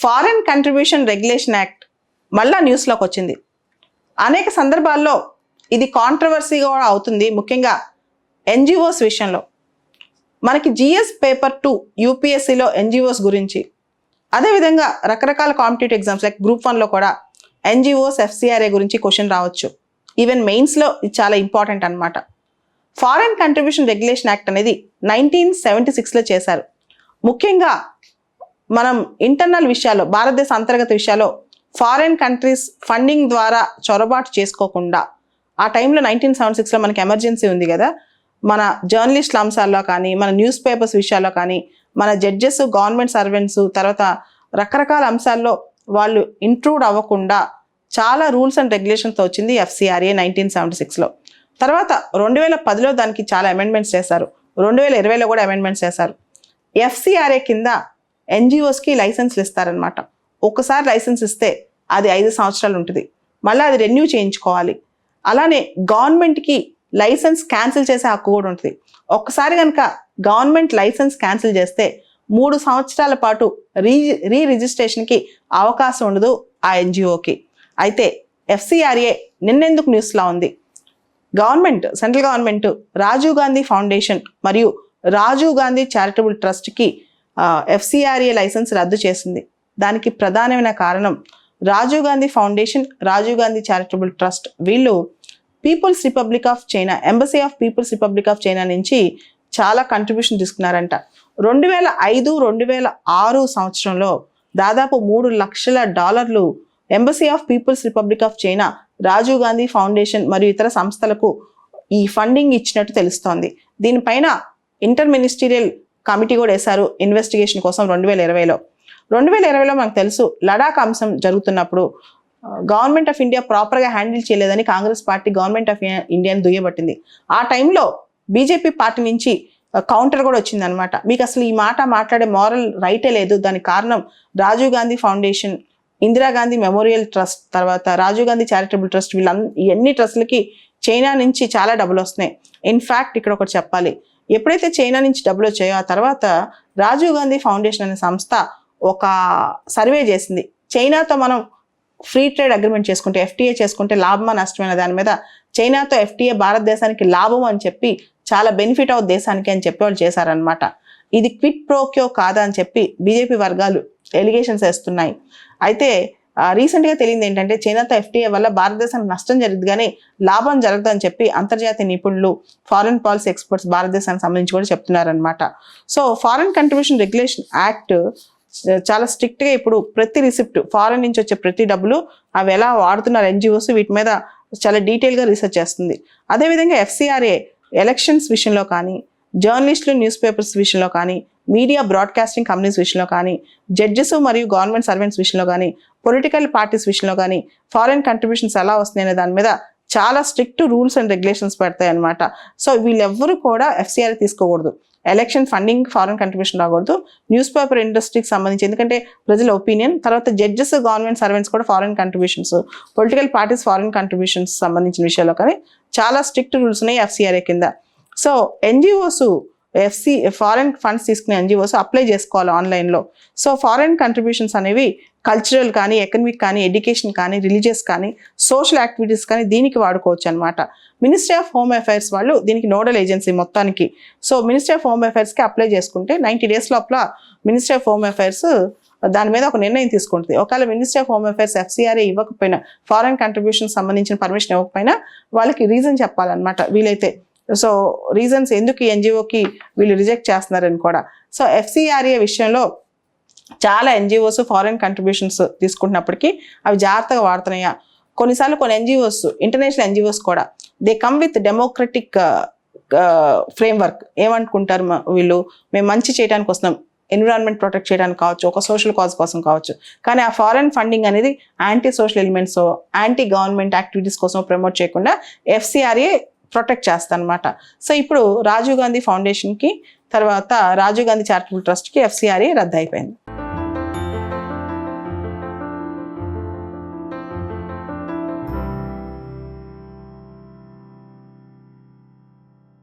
Foreign contribution regulation act మళ్ళా న్యూస్లోకి వచ్చింది. అనేక సందర్భాల్లో ఇది కాంట్రవర్సీగా కూడా అవుతుంది. ముఖ్యంగా ఎన్జిఓస్ విషయంలో మనకి జిఎస్ పేపర్ 2 యూపీఎస్సీలో ఎన్జిఓస్ గురించి, అదేవిధంగా రకరకాల కాంపిటేటివ్ ఎగ్జామ్స్ లైక్ గ్రూప్ 1లో కూడా ఎన్జిఓస్ ఎఫ్సిఆర్ఏ గురించి క్వశ్చన్ రావచ్చు. ఈవెన్ మెయిన్స్లో ఇది చాలా ఇంపార్టెంట్ అనమాట. ఫారెన్ కంట్రిబ్యూషన్ రెగ్యులేషన్ యాక్ట్ అనేది 1976లో చేశారు. ముఖ్యంగా మనం ఇంటర్నల్ విషయాల్లో, భారతదేశ అంతర్గత విషయాల్లో ఫారెన్ కంట్రీస్ ఫండింగ్ ద్వారా చొరబాటు చేసుకోకుండా, ఆ టైంలో 1976లో మనకి ఎమర్జెన్సీ ఉంది కదా, మన జర్నలిస్టుల అంశాల్లో కానీ, మన న్యూస్ పేపర్స్ విషయాల్లో కానీ, మన జడ్జెస్, గవర్నమెంట్ సర్వెంట్స్, తర్వాత రకరకాల అంశాల్లో వాళ్ళు ఇంట్రూడ్ అవ్వకుండా చాలా రూల్స్ అండ్ రెగ్యులేషన్స్తో వచ్చింది ఎఫ్సిఆర్ఏ 1976లో. తర్వాత 2010లో దానికి చాలా అమెండ్మెంట్స్ చేశారు. 2020లో కూడా అమెండ్మెంట్స్ చేశారు. ఎఫ్సిఆర్ఏ కింద ఎన్జిఓస్కి లైసెన్స్లు ఇస్తారనమాట. ఒకసారి లైసెన్స్ ఇస్తే అది 5 సంవత్సరాలు ఉంటుంది, మళ్ళీ అది రెన్యూ చేయించుకోవాలి. అలానే గవర్నమెంట్కి లైసెన్స్ క్యాన్సిల్ చేసే హక్కు కూడా ఉంటుంది. ఒక్కసారి కనుక గవర్నమెంట్ లైసెన్స్ క్యాన్సిల్ చేస్తే 3 సంవత్సరాల పాటు రీ రిజిస్ట్రేషన్కి అవకాశం ఉండదు ఆ ఎన్జిఓకి. అయితే ఎఫ్సిఆర్ఏ నిన్నెందుకు న్యూస్లో ఉంది? Central government Rajiv Gandhi foundation మరియు రాజీవ్ గాంధీ చారిటబుల్ ట్రస్ట్కి ఎఫ్సిఆర్ఏ లైసెన్స్ రద్దు చేసింది. దానికి ప్రధానమైన కారణం Rajiv Gandhi foundation, Rajiv Gandhi charitable trust వీళ్ళు People's Republic of China, embassy of People's Republic of China నుంచి చాలా కంట్రిబ్యూషన్ తీసుకున్నారంట. 2005-2006 సంవత్సరంలో దాదాపు $3 లక్షల embassy of People's Republic of China, Rajiv Gandhi foundation మరియు ఇతర సంస్థలకు ఈ ఫండింగ్ ఇచ్చినట్టు తెలుస్తోంది. దీనిపైన ఇంటర్ మినిస్టీరియల్ కమిటీ కూడా వేశారు ఇన్వెస్టిగేషన్ కోసం 2020లో. 2020లో మనకు తెలుసు లడాక్ అంశం జరుగుతున్నప్పుడు గవర్నమెంట్ ఆఫ్ ఇండియా ప్రాపర్గా హ్యాండిల్ చేయలేదని కాంగ్రెస్ పార్టీ గవర్నమెంట్ ఆఫ్ ఇండియాని దుయ్యబట్టింది. ఆ టైంలో బీజేపీ పార్టీ నుంచి కౌంటర్ కూడా వచ్చిందనమాట. మీకు అసలు ఈ మాట మాట్లాడే మారల్ రైటే లేదు, దానికి కారణం Rajiv Gandhi foundation, Indira Gandhi memorial trust, తర్వాత రాజీవ్ గాంధీ చారిటబుల్ ట్రస్ట్, ఇవన్నీ ట్రస్ట్లకి చైనా నుంచి చాలా డబ్బులు వస్తున్నాయి. ఇన్ఫ్యాక్ట్ ఇక్కడ ఒకటి చెప్పాలి, ఎప్పుడైతే చైనా నుంచి డబ్బులు వచ్చాయో ఆ తర్వాత రాజీవ్ గాంధీ ఫౌండేషన్ అనే సంస్థ ఒక సర్వే చేసింది. చైనాతో మనం ఫ్రీ ట్రేడ్ అగ్రిమెంట్ చేసుకుంటే, ఎఫ్టీఏ చేసుకుంటే లాభమా నష్టమైన దాని మీద చైనాతో ఎఫ్టీఏ భారతదేశానికి లాభం అని చెప్పి, చాలా బెనిఫిట్ అవుతుంది దేశానికి అని చెప్పి వాళ్ళు చేశారనమాట. ఇది క్విట్ ప్రోక్యో కాదా అని చెప్పి బీజేపీ వర్గాలు ఎలిగేషన్స్ వేస్తున్నాయి. అయితే రీసెంట్గా తెలియదు ఏంటంటే చైనాతో ఎఫ్టీఏ వల్ల భారతదేశానికి నష్టం జరుగుతుంది కానీ లాభం జరగదు అని చెప్పి అంతర్జాతీయ నిపుణులు, ఫారెన్ పాలసీ ఎక్స్పర్ట్స్ భారతదేశానికి సంబంధించి కూడా చెప్తున్నారనమాట. So foreign contribution regulation act చాలా స్ట్రిక్ట్గా ఇప్పుడు ప్రతి రిసిప్ట్, ఫారెన్ నుంచి వచ్చే ప్రతి డబ్బులు అవి ఎలా వాడుతున్నారు ఎన్జిఓస్, వీటి మీద చాలా డీటెయిల్గా రీసెర్చ్ చేస్తుంది. అదేవిధంగా ఎఫ్సిఆర్ఏ ఎలక్షన్స్ విషయంలో కానీ, జర్నలిస్టులు, న్యూస్ పేపర్స్ విషయంలో కానీ, మీడియా బ్రాడ్కాస్టింగ్ కంపెనీస్ విషయంలో కానీ, జడ్జెస్ మరియు గవర్నమెంట్ సర్వెంట్స్ విషయంలో కానీ, పొలిటికల్ పార్టీస్ విషయంలో కానీ ఫారెన్ కంట్రిబ్యూషన్స్ ఎలా వస్తున్నాయనే దాని మీద చాలా స్ట్రిక్ట్ రూల్స్ అండ్ రెగ్యులేషన్స్ పెడతాయి అనమాట. సో వీళ్ళెవ్వరూ కూడా ఎఫ్సిఆర్ఏ తీసుకోకూడదు. ఎలక్షన్ ఫండింగ్ ఫారెన్ కంట్రిబ్యూషన్ రాకూడదు. న్యూస్ పేపర్ ఇండస్ట్రీకి సంబంధించి, ఎందుకంటే ప్రజల ఒపీనియన్, తర్వాత జడ్జెస్, గవర్నమెంట్ సర్వెంట్స్ కూడా foreign contributions, political parties foreign contributions సంబంధించిన విషయాల్లో కానీ చాలా స్ట్రిక్ట్ రూల్స్ ఉన్నాయి ఎఫ్సిఆర్ఏ కింద. సో ఎన్జిఓస్ ఫారెన్ ఫండ్స్ తీసుకునే ఎన్జిఓస్ అప్లై చేసుకోవాలి ఆన్లైన్లో. సో ఫారెన్ కంట్రిబ్యూషన్స్ అనేవి కల్చరల్ కానీ, ఎకనమిక్ కానీ, ఎడ్యుకేషన్ కానీ, రిలీజియస్ కానీ, సోషల్ యాక్టివిటీస్ కానీ దీనికి వాడుకోవచ్చు అనమాట. మినిస్ట్రీ ఆఫ్ హోమ్ అఫైర్స్ వాళ్ళు దీనికి నోడల్ ఏజెన్సీ మొత్తానికి. సో మినిస్ట్రీ ఆఫ్ హోమ్ అఫైర్స్కి అప్లై చేసుకుంటే 90 days లోపల మినిస్ట్రీ ఆఫ్ హోమ్ అఫైర్స్ దాని మీద ఒక నిర్ణయం తీసుకుంటుంది. ఒకవేళ ministry of home affairs FCRA ఇవ్వకపోయినా, ఫారెన్ కంట్రిబ్యూషన్ సంబంధించిన పర్మిషన్ ఇవ్వకపోయినా వాళ్ళకి రీజన్ చెప్పాలన్నమాట వీలైతే. సో రీజన్స్ ఎందుకు ఈ ఎన్జిఓకి వీళ్ళు రిజెక్ట్ చేస్తున్నారని కూడా. సో ఎఫ్సిఆర్ఏ విషయంలో చాలా ఎన్జిఓస్ ఫారెన్ కంట్రిబ్యూషన్స్ తీసుకుంటున్నప్పటికీ అవి జాగ్రత్తగా వాడుతున్నాయా? కొన్నిసార్లు కొన్ని ఎన్జిఓస్, ఇంటర్నేషనల్ ఎన్జిఓస్ కూడా they come with democratic framework. ఏమనుకుంటారు వీళ్ళు, మేము మంచి చేయడానికి వస్తున్నాం, ఎన్విరాన్మెంట్ ప్రొటెక్ట్ చేయడానికి కావచ్చు, ఒక సోషల్ కాజ్ కోసం కావచ్చు. కానీ ఆ ఫారెన్ ఫండింగ్ అనేది anti social elements, anti government activities కోసం ప్రమోట్ చేయకుండా ఎఫ్సిఆర్ఏ ప్రొటెక్ట్ చేస్తాను అనమాట. సో ఇప్పుడు రాజీవ్ గాంధీ ఫౌండేషన్కి, తర్వాత రాజీవ్ గాంధీ చారిటబుల్ ట్రస్ట్కి ఎఫ్సిఆర్ఏ రద్దు అయిపోయింది.